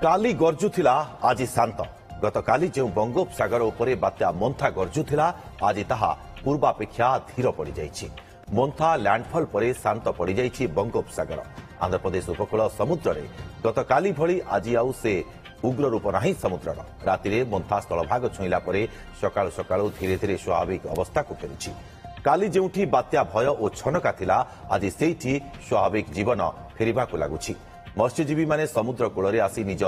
काली गरजुला आज शांत गतकाली जो बंगोपसागर उपरे बात्या मोन्था गरजुला आज ताहा पूर्वापेक्षा धीर पड़ जाइछि। मोन्था लैंडफॉल पर शांत पड़ जाइछि बंगोपसागर। आंध्रप्रदेश उपकूल समुद्र में गतकाली भली आज आउ से उग्र रूप नहीं समुद्र राति मोन्था स्थलभाग छुईला सकाळु सकाळु धीरे धीरे स्वाभाविक अवस्था को फेरुछि। काली जोठी बात्या भय और छनका थिला आज सेठी स्वाभाविक जीवन फेरिबा को लागुछि। मत्स्यजीवी माने समुद्र कूल आसी निज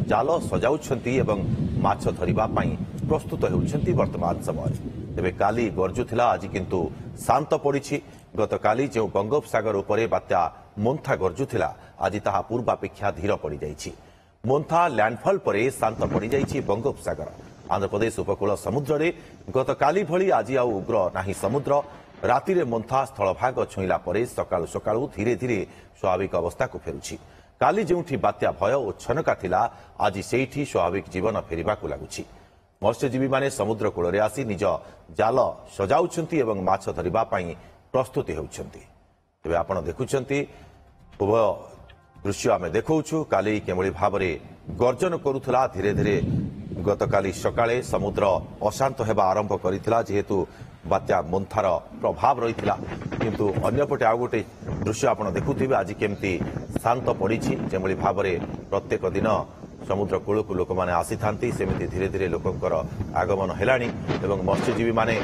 जाल सजाउछंती एवं माछ धरिबा पई प्रस्तुत हेउछंती। वर्तमान समय तेबे काली गरजुथिला आज किंतु शांत पड़िछि। गतकाली जो बंगोपसागर उपरे बात्या मोन्था गरजुथिला आज ताहा पूर्वापेक्षा धीर पड़ जाइछि। मोन्था लैंडफॉल पर शांत पड़ जाइछि बंगोपसागर। आंध्रप्रदेश उपकूल समुद्र में गतकाली भली आज आउ उग्र नाही समुद्र राति में मोन्था स्थलभाग छुईला सकाळु सकाळु धीरे धीरे स्वाभाविक अवस्था को फेरुछि। काली जोठी बात्या भय और छनका थिला आज सेठी स्वाभाविक जीवन फेरिबा को लागुछि। मत्स्यजीवी माने समुद्र कूल आसी निज जाल सजाउछंती एवं माछ धरिबा पई प्रस्तुति हेउछंती। तेबे आपण देखुछंती उभय दृश्य आमे देखौछु। काली केमळी भाबरे गर्जन करुथला धीरे धीरे गतकाली सकाळे समुद्र अशांत हेबा आरंभ करिथिला जेहेतु बात्या मोन्थार प्रभाव रहिथिला। किंतु अन्यपटे आ गोटे दृश्य आपण देखुथिबे आज केमती शांत पड़िछि। जेमळी भाबरे प्रत्येक दिन समुद्र कूल को लोक माने आसी थांती सेमिति धीरे धीरे लोकंकर आगमन हेलानी एवं मत्स्यजीवी माने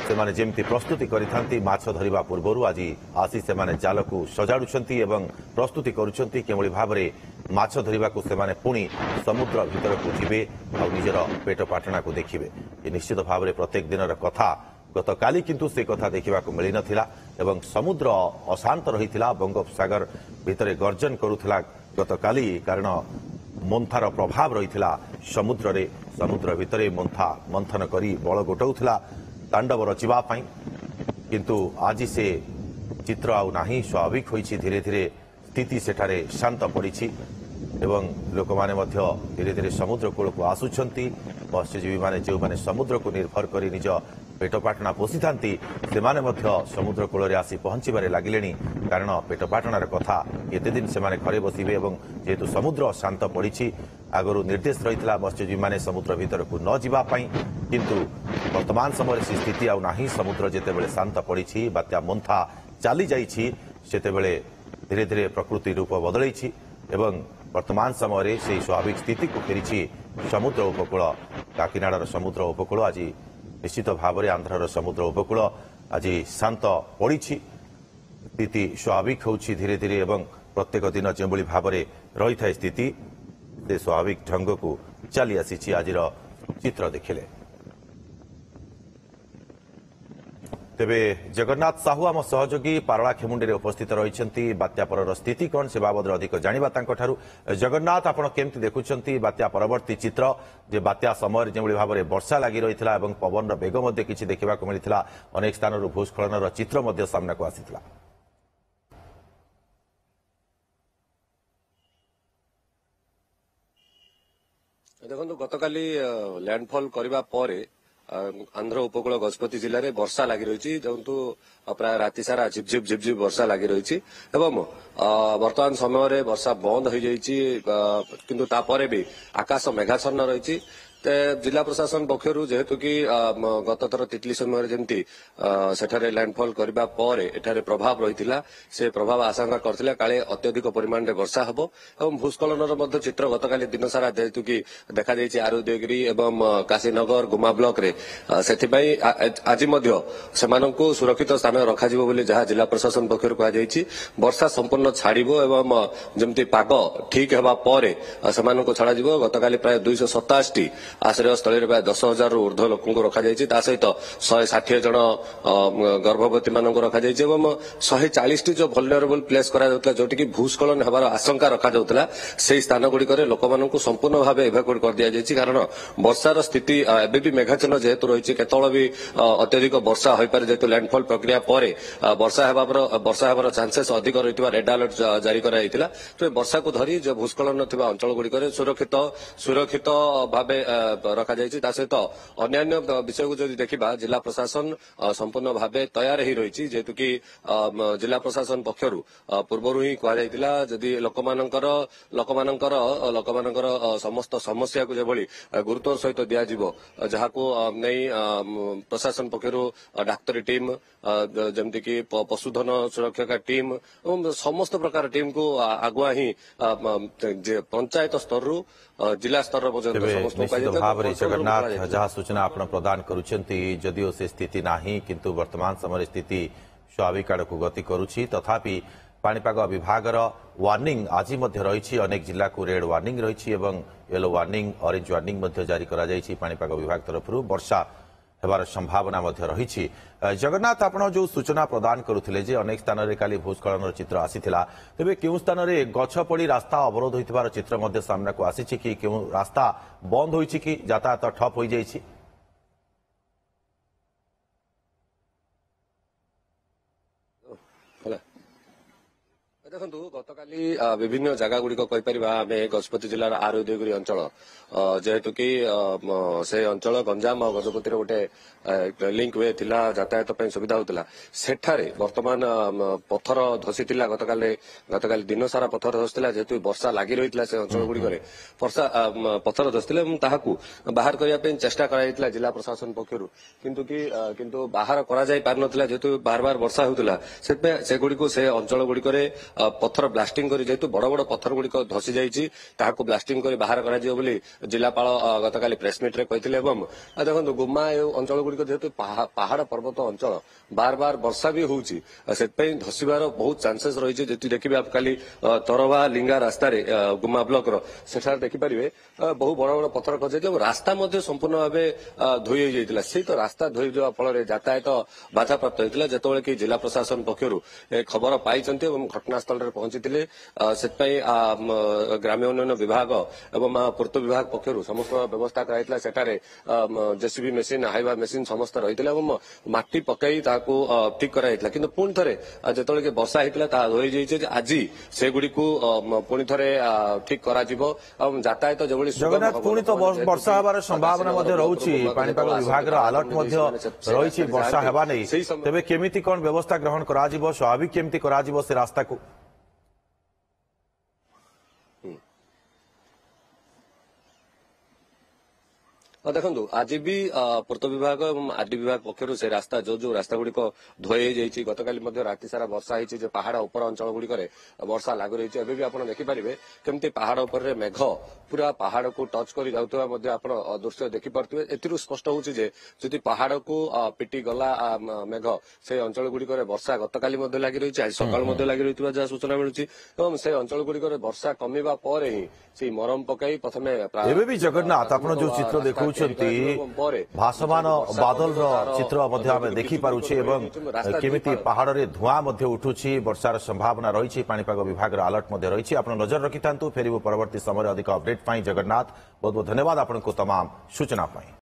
सेमाने जेमती प्रस्तुति करिथांती माछ धरिबा पूर्वरु आज आसी सेमाने जाल को सजाडुछंती एवं प्रस्तुति करुछंती केमळी भाबरे माछ धरिबा को सेमाने पुणी समुद्र भीतर को जिबे आ निजर पेट पाटना को देखिबे। ये निश्चित भाबरे प्रत्येक दिनर कथा। गतकाली किंतु से कथा देखा मिल नथिला एवं समुद्र अशांत रहिथिला। बंगोपसागर भितरे गर्जन करुथिला गतकाली कारण मोन्थार प्रभाव रहिथिला समुद्र रे। समुद्र भितरे मोन्था मंथन करी बल गोटाउथिला तांडव रचिबा पई। किंतु आज से चित्र आउ नाही स्वाभाविक होइछि। धीरे धीरे स्थिति सेठारे शांत पड़िछि एवं लोक माने मध्य धीरे धीरे समुद्र कूल को आसुछंती। मत्स्यजीवी माने जो माने समुद्र को निर्भर करी निज पेटपाटना पोषि थांती सेमाने मध्य समुद्र कूल आसी पहुंचबारे लागिलेनी। कारण पेटपाटनार कथा एते दिन सेमाने घरे बसिबे एवं जेहेतु समुद्र शांत पड़िछि आगरू निर्देश रहितला मत्स्यजीवी माने समुद्र भीतर को न जिबा पई। किंतु वर्तमान समय से स्थिति आउ नाही। समुद्र जेतेबेले शांत पड़िछि बात्या मोन्था चाली जाइछि सेतेबेले धीरे धीरे प्रकृति रूप बदलैछि एवं वर्तमान समय से स्वाभाविक स्थिति को फेरिछि समुद्र उपकूल। काकीनाडार समुद्र उपकूल आज निश्चित भाव में आंध्रर समुद्र उपकूल आज शांत पड़िछि। स्थिति स्वाभाविक होछि धीरे धीरे एवं प्रत्येक दिन जो भाव में रही था स्थिति से स्वाभाविक ढंग को चली आसी। आज चित्र देखिले तेबे जगन्नाथ साहू आम सहयोगी पारला खेमुंडी उपस्थित रही। बात्या पर स्थिति कौन से बाबद अधिक जानिबा तांको ठारू। जगन्नाथ आपण केमती देखुछंती बात्या परवर्ती चित्र जे बात्या समय जो भाव में वर्षा लगी रही एवं पवन बेग मध्य किछि देखिबा को मिलिथिला। अनेक स्थान भूस्खलन चित्र मध्य सामना को आसीथिला। देखो गतकाली लैंडफॉल करबा परे आंध्र उपकूल गजपति जिले में वर्षा लगी रही प्राय राति सारा झिपझिप झिपझिप वर्षा लगी रही एवं वर्तमान समय वर्षा बंद हो जाइए किंतु तापरे भी आकाश मेघाच्छन्न रही। जिला प्रशासन पक्षर जेहेतु कि गत थर तितली समय जमती सेठारे लैंडफॉल करबा परे एठारे प्रभाव रही से प्रभाव आशंका करथिला काले अत्यधिक परिमाण रे वर्षा हबो एवं भूस्खलन चित्र गतकाली दिन सारा जेहेतु कि देखा जाइछि आरुदेगिरी एवं काशीनगर गुमा ब्लॉक रे सेथिबाई आज मध्य सेमानंकु सुरक्षित स्थान रखा जिवो बोली जहा जिला प्रशासन पक्षर कहा जाइछि। वर्षा संपूर्ण छाड़िबो एवं जमती पाग ठीक हेबा परे सेमानंकु छाड़ा जिवो। गतकाली प्राय 227 आश्रय स्थल प्राय 10,000 रु ऊर्ध्व लोक रखा सहित 160 जन गर्भवती मान रखा एवं 140 जो वल्नरेबल प्लेस जोटि भूस्खलन होबार आशंका रखा से स्थान गुड़िक लोक मानक संपूर्ण भाव इभाकुएट कर दि जाइए। कारण वर्षार स्थिति एबे भी मेघाच्छन्न जेहेतु रही केतल भी अत्यधिक वर्षा हो पारे जेहेतु लैंडफॉल प्रक्रिया पर वर्षा होबार चांसेस अधिक रही रेड अलर्ट जारी कराइला। तो वर्षा को धरी जो भूस्खलन अंचल गुड़िक सुरक्षित भाव रखा जायछि ता सहित अन्यान्य विषय को जदि देखिबा जिला प्रशासन संपूर्ण भावे तैयार ही रहिछि जेतु कि जिला प्रशासन पक्षरु पूर्वरु ही कहा जायतिला जदि लोकमानंकर समस्त समस्या को जेभली गुरुत्व सहित दिया जिवो जहाको नै प्रशासन पक्षरु डाक्तरी टीम जमति कि पशुधन सुरक्षा का टीम एवं समस्त प्रकार टीम को आगुआ ही पंचायत स्तर रु जिला स्तर निश्चित भाव जगन्नाथ जहाँ सूचना आप प्रदान करुछंती जदिओ से स्थिति नाही किंतु वर्तमान समय स्थिति स्वाभाविक आड़ को गति करुछि तथापि पाणीपाग विभाग वार्निंग आज रही अनेक जिला को रेड वार्निंग रही येलो वार्निंग ऑरेंज वार्निंग जारी करा जायछि पाणीपाग विभाग तरफ वर्षा हेबार संभावना रही जगन्नाथ आपण जो सूचना प्रदान करुले जे अनेक स्थान में काली भूस्खलन चित्र आसीथिला तेबे केउ स्थान में गछ पड़ी रास्ता अवरोध होइथिबार चित्र सामना को आसीछि कि केउ रास्ता बंद होइछि कि यातायात ठप हो जाइछि देखु गतकाली विभिन्न जगह गुड़िक आम गजपति जिलार आर उदयगिरी अंचल जेहेतु कि से अंचल गंजाम और गजपति गोटे लिंक वे थिला यातायात सुविधा होता सेठारे वर्तमान पत्थर धसी गतकाली दिन सारा पत्थर धसीला जेहेतु वर्षा लगी रही से अंचल गुड़िक पत्थर धसीले बाहर करने चेष्टा कर जिला प्रशासन पक्षर किंतु बाहर करा पार नथिला जेहेतु बार बार वर्षा होता से गुड़िक से अंचल गुड़िक पत्थर ब्लास्टिंग कर जेहेतु बड़ बड़ पत्थर गुड़िक धसी जाइए ब्लास्टिंग कर बाहर कर जिलापाल गतकाली प्रेसमिट रे कहते देखो गुम्मा अंचल गुड़िक जेहेतु पहाड़ पर्वत अंचल बार बार वर्षा भी होउची धसीबार बहुत चांसेस रही देखिए आप काली तरवा लिंगा रास्ता गुम्मा ब्लॉक सेठार देखिपारे बहु बड़ बड़ पत्थर खसी रास्ता संपूर्ण भाव धोई जाइए से तो रास्ता धोई जावा फल यातायात बाधाप्राप्त होता जितेबाला कि जिला प्रशासन पक्षर खबर पाई घटनास्थल पहुंची ग्राम्य उन्नयन विभाग एवं पूर्त विभाग पक्षर समस्त व्यवस्था कराइला सेठारे जेसीबी मेसीन हाइवा मेसीन समस्त रही माटी पकई ठीक कराइला किंतु पुणी थे जिते वर्षा होता धोई जाइए आज से गुड़ी पुणी थे ठीक करा यातायात जो जगन्नाथ पुणी तो वर्षा हबार संभावना रही पाणीपाग विभाग अलर्ट रही वर्षा हेबा नहीं तेबे केमिति कोन व्यवस्था ग्रहण करा स्वाभाविक केमिति करा से रास्ता को देखो आज भी पूर्त विभाग और आरडी विभाग पक्षर से रास्ता जो रास्ता गुड़िक धोई जाइए गतकाली राति सारा वर्षा होती पहाड़ उपर अंचल गुड़िक वर्षा लागू रही है आप देखिपारे केमती पहाड़ उपर मेघ पूरा पहाड़ को टच कर दृश्य देखिपे ए स्पष्ट होची जदि पहाड़ को पिटी गला मेघ से अंचल गुड़िक वर्षा गतकाली लगी रही आज सकाल लगी रही जहाँ सूचना मिलूँ से अंचल गुड़िक वर्षा कमिबा पर ही से मरम पकई प्रथम जगन्नाथ आप जो चित्र देखो भासमान बादल चित्र देखी पारुछे एवं केमिति पहाड़ रे धुआं उठुछि वर्षार संभावना रही पाणीपाग विभाग अलर्ट रही आप नजर रखि फेरबू परवर्ती समय अधिक अपडेट जगन्नाथ बहुत बहुत धन्यवाद आपको तमाम सूचना।